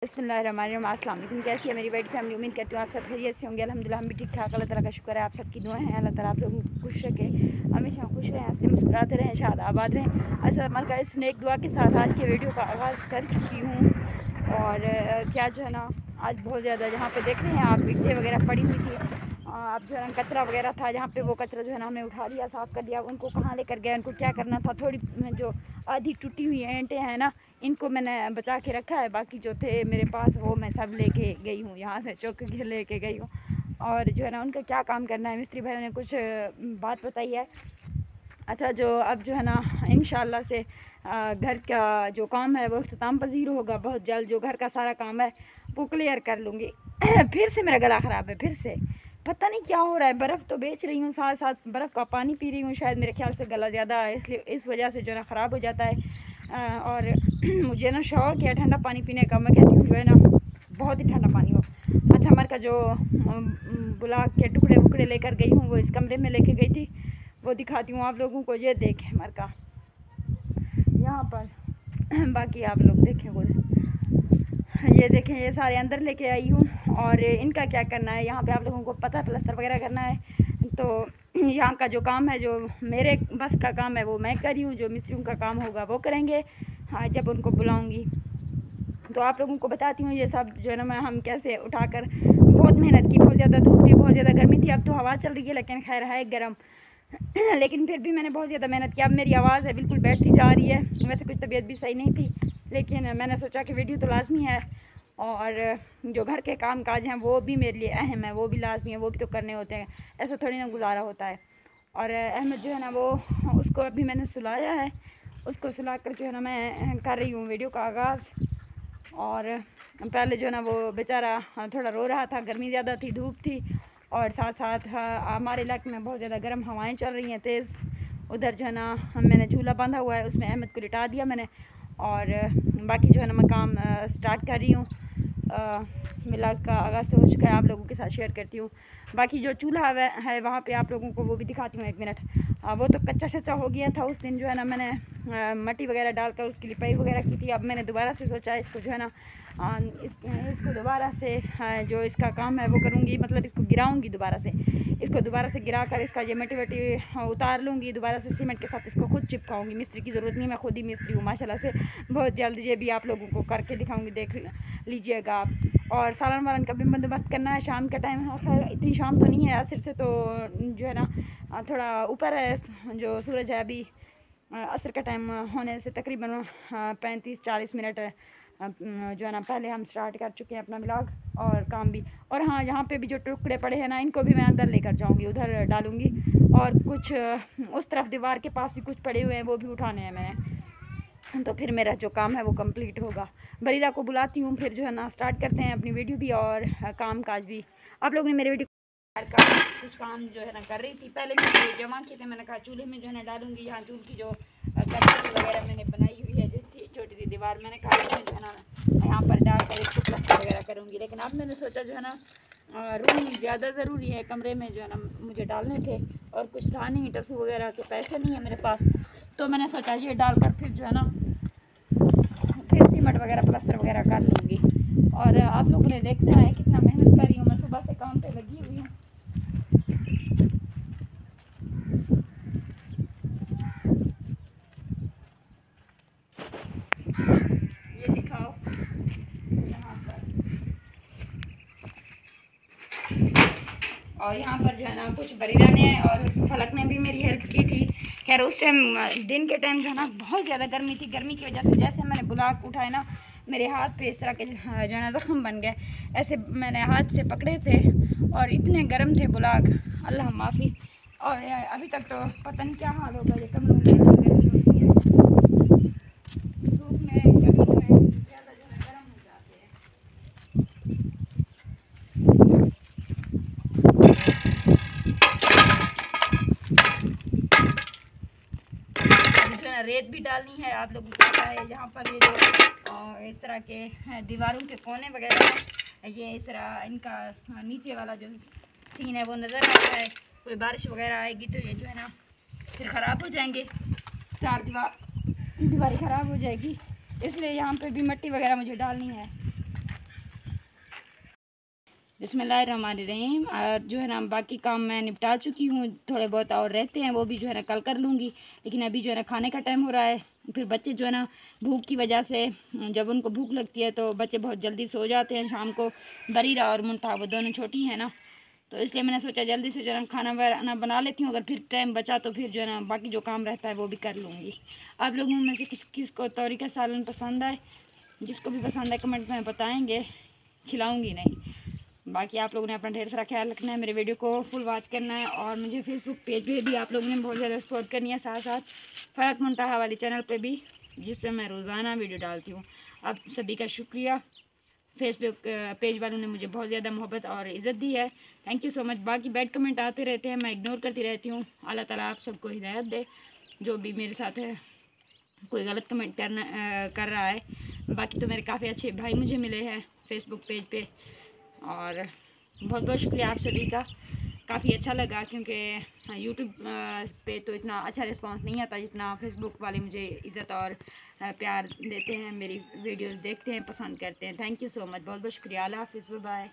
बिस्मिल्लाहिर्रहमानिर्रहीम। अस्सलाम वालेकुम। कैसी है मेरी वाइट फैमिली? उम्मीद करती हूँ आप सब खैरियत से होंगे। अल्हम्दुलिल्लाह हम भी ठीक ठाक। अल्लाह ताला का शुक्र है, आप सबकी दुआएं हैं। अल्लाह ताला आप लोगों को खुश रखे, हमेशा खुश रहें, हंसते मुस्कुराते रहें, शाद आबाद रहें। अच्छा, मैं का इस नेक दुआ के साथ आज के वीडियो का आगाज़ कर चुकी हूँ। और क्या जो है ना, आज बहुत ज़्यादा जहाँ पे देख रहे हैं आप ईंटें वगैरह पड़ी हुई थी, अब जो है ना कचरा वगैरह था जहाँ पे, वो कचरा जो है ना हमने उठा लिया, साफ़ कर लिया। उनको कहाँ लेकर गए, उनको क्या करना था, थोड़ी जो आधी टूटी हुई ईंटें हैं ना, इनको मैंने बचा के रखा है। बाकी जो थे मेरे पास वो मैं सब लेके गई हूँ, यहाँ से चुक के लेके गई हूँ। और जो है ना उनका क्या काम करना है, मिस्त्री भाई ने कुछ बात बताई है। अच्छा, जो अब जो है ना इंशाल्लाह से घर का जो काम है वो इख्तिताम पजीर होगा बहुत जल्द। जो घर का सारा काम है वो क्लियर कर लूँगी। फिर से मेरा गला ख़राब है, फिर से पता नहीं क्या हो रहा है। बर्फ़ तो बेच रही हूँ, साथ साथ बर्फ़ का पानी पी रही हूँ। शायद मेरे ख्याल से गला ज़्यादा है, इसलिए इस वजह से जो है ना ख़राब हो जाता है। और मुझे ना शौक़ है ठंडा पानी पीने का। मैं कहती हूँ जो है ना बहुत ही ठंडा पानी हो। अच्छा, हमारे का जो बुला के टुकड़े वुकड़े लेकर गई हूँ वो इस कमरे में लेके गई थी, वो दिखाती हूँ आप लोगों को। ये देखें हमारे का यहाँ पर बाकी आप लोग देखें, वो ये देखें, ये सारे अंदर लेके आई हूँ। और इनका क्या करना है, यहाँ पे आप लोगों को पता है, प्लस्तर वगैरह करना है। तो यहाँ का जो काम है, जो मेरे बस का काम है वो मैं कर रही हूँ। जो मिस्त्रियों का काम होगा वो करेंगे, हाँ, जब उनको बुलाऊँगी। तो आप लोगों को बताती हूँ ये सब जो है ना हम कैसे उठाकर, बहुत मेहनत की, बहुत ज़्यादा धूप थी, बहुत ज़्यादा गर्मी थी। अब तो हवा चल रही है लेकिन खैर है गर्म। लेकिन फिर भी मैंने बहुत ज़्यादा मेहनत की। अब मेरी आवाज़ है बिल्कुल बैठती जा रही है। वैसे कुछ तबीयत भी सही नहीं थी, लेकिन मैंने सोचा कि वीडियो तो लाजमी है, और जो घर के काम काज हैं वो भी मेरे लिए अहम है, वो भी लाजमी है, वो भी तो करने होते हैं। ऐसा थोड़ी ना गुजारा होता है। और अहमद जो है ना वो, उसको अभी मैंने सुलाया है, उसको सुला कर जो है ना मैं कर रही हूँ वीडियो का आगाज़। और पहले जो है ना वो बेचारा थोड़ा रो रहा था, गर्मी ज़्यादा थी, धूप थी, और साथ साथ हमारे इलाके में बहुत ज़्यादा गर्म हवाएं चल रही हैं तेज़। उधर जो है ना मैंने झूला बांधा हुआ है, उसमें अहमद को लिटा दिया मैंने। और बाकी जो है ना मैं काम स्टार्ट कर रही हूँ। मिलाद का आगाज़ तो हो चुका है, आप लोगों के साथ शेयर करती हूँ। बाकी जो चूल्हा है वहाँ पे आप लोगों को वो भी दिखाती हूँ, एक मिनट। वो तो कच्चा शच्चा हो गया था उस दिन, जो है ना मैंने मट्टी वगैरह डालकर उसकी लिपाई वगैरह की थी। अब मैंने दोबारा से सोचा इसको जो है ना इसको दोबारा से जो इसका काम है वो करूँगी, मतलब इसको गिराऊँगी दोबारा से। इसको दोबारा से गिरा कर इसका ये मट्टी वट्टी उतार लूँगी, दोबारा से सीमेंट के साथ इसको खुद चिपकाऊँगी। मिस्त्री की ज़रूरत नहीं, मैं खुद ही मिस्त्री हूँ माशाल्लाह से। बहुत जल्द ये भी आप लोगों को करके दिखाऊँगी, देख लीजिएगा आप। और सालन वालन का भी बंदोबस्त करना है, शाम का टाइम है। खैर इतनी शाम तो नहीं है, असर से तो जो है ना थोड़ा ऊपर है जो सूरज है। अभी असर का टाइम होने से तकरीबन 35-40 मिनट जो है ना पहले हम स्टार्ट कर चुके हैं अपना व्लॉग और काम भी। और हाँ, यहाँ पे भी जो टुकड़े पड़े हैं ना, इनको भी मैं अंदर लेकर जाऊँगी, उधर डालूँगी। और कुछ उस तरफ दीवार के पास भी कुछ पड़े हुए हैं, वो भी उठाने हैं मैंने। तो फिर मेरा जो काम है वो कंप्लीट होगा। बरीरा को बुलाती हूँ, फिर जो है ना स्टार्ट करते हैं अपनी वीडियो भी और काम काज भी। आप लोगों ने मेरे वीडियो का कुछ काम जो है ना कर रही थी, पहले मैंने जमा किए थे। मैंने कहा चूल्हे में जो है ना डालूँगी। यहाँ चूल्हे की जो कच्ची वगैरह मैंने बनाई हुई है, जो छोटी सी दीवार, मैंने कहा जो है ना यहाँ पर डालकर इसको प्लास्टर वगैरह करूँगी। लेकिन अब मैंने सोचा जो है ना रूम ज़्यादा ज़रूरी है, कमरे में जो है ना मुझे डालने थे, और कुछ था नहीं, टसू वगैरह के पैसे नहीं है मेरे पास। तो मैंने सोचा ये डालकर फिर जो है ना फिर सीमेंट वगैरह प्लास्टर वगैरह कर लूँगी। और आप लोगों ने देखना है कितना मेहनत कर रही हूँ मैं, सुबह से काम पे लगी हुई हूँ। ये दिखाओ यहाँ पर, और यहाँ पर जो है ना कुछ बरीरा ने और फलक ने भी मेरी हेल्प की थी। खैर उस टाइम दिन के टाइम जो है ना बहुत ज़्यादा गर्मी थी। गर्मी की वजह से जैसे मैंने ब्लॉक उठाए ना, मेरे हाथ पे इस तरह के जो है ना ज़ख्म बन गए। ऐसे मैंने हाथ से पकड़े थे और इतने गर्म थे ब्लॉक, अल्लाह माफ़ी। और अभी तक तो पता नहीं क्या हाल होगा, ये कमरों में गर्मी होती है, धूप में गर्मी में ज़्यादा जो है गर्म हो जाते हैं। जो है रेत भी डालनी है, आप लोगों को पता है। यहाँ पर ये जो इस तरह के दीवारों के कोने वगैरह हैं, ये इस तरह इनका नीचे वाला जो सीन है वो नज़र आता है। कोई बारिश वगैरह आएगी तो ये जो है ना फिर ख़राब हो जाएंगे, चार दीवारें ख़राब हो जाएगी। इसलिए यहाँ पे भी मिट्टी वगैरह मुझे डालनी है। बिस्मिल्लाहिर्रहमानिर्रहीम। और जो है ना बाकी काम मैं निपटा चुकी हूँ, थोड़े बहुत और रहते हैं, वो भी जो है ना कल कर लूँगी। लेकिन अभी जो है ना खाने का टाइम हो रहा है। फिर बच्चे जो है ना भूख की वजह से, जब उनको भूख लगती है तो बच्चे बहुत जल्दी सो जाते हैं शाम को। बरीरा और मुंठा वो दोनों छोटी हैं ना, तो इसलिए मैंने सोचा जल्दी से जो है ना खाना वाना बना लेती हूँ। अगर फिर टाइम बचा तो फिर जो है ना बाकी जो काम रहता है वो भी कर लूँगी। आप लोगों में से किस किस को तौरीका सालन पसंद आए, जिसको भी पसंद है कमेंट में बताएंगे, खिलाऊँगी नहीं। बाकी आप लोगों ने अपना ढेर सारा ख्याल रखना है, मेरे वीडियो को फुल वॉच करना है। और मुझे फेसबुक पेज पे भी आप लोगों ने बहुत ज़्यादा सपोर्ट करनी है, साथ साथ फ़रहत मुंतहा वाली चैनल पे भी, जिस पे मैं रोज़ाना वीडियो डालती हूँ। आप सभी का शुक्रिया। फेसबुक पेज वालों ने मुझे बहुत ज़्यादा मोहब्बत और इज़्ज़त दी है, थैंक यू सो मच। बाकी बैड कमेंट आते रहते हैं, मैं इग्नोर करती रहती हूँ। अल्लाह ताला आप सबको हिदायत दे। जो भी मेरे साथ है कोई गलत कमेंट कर रहा है। बाकी तो मेरे काफ़ी अच्छे भाई मुझे मिले हैं फेसबुक पेज पे, और बहुत बहुत शुक्रिया आप सभी का। काफ़ी अच्छा लगा, क्योंकि यूट्यूब पे तो इतना अच्छा रिस्पांस नहीं आता जितना फेसबुक वाले मुझे इज़्ज़त और प्यार देते हैं, मेरी वीडियोस देखते हैं, पसंद करते हैं। थैंक यू सो मच, बहुत बहुत शुक्रिया। अल्लाह हाफ़िज़, बाय।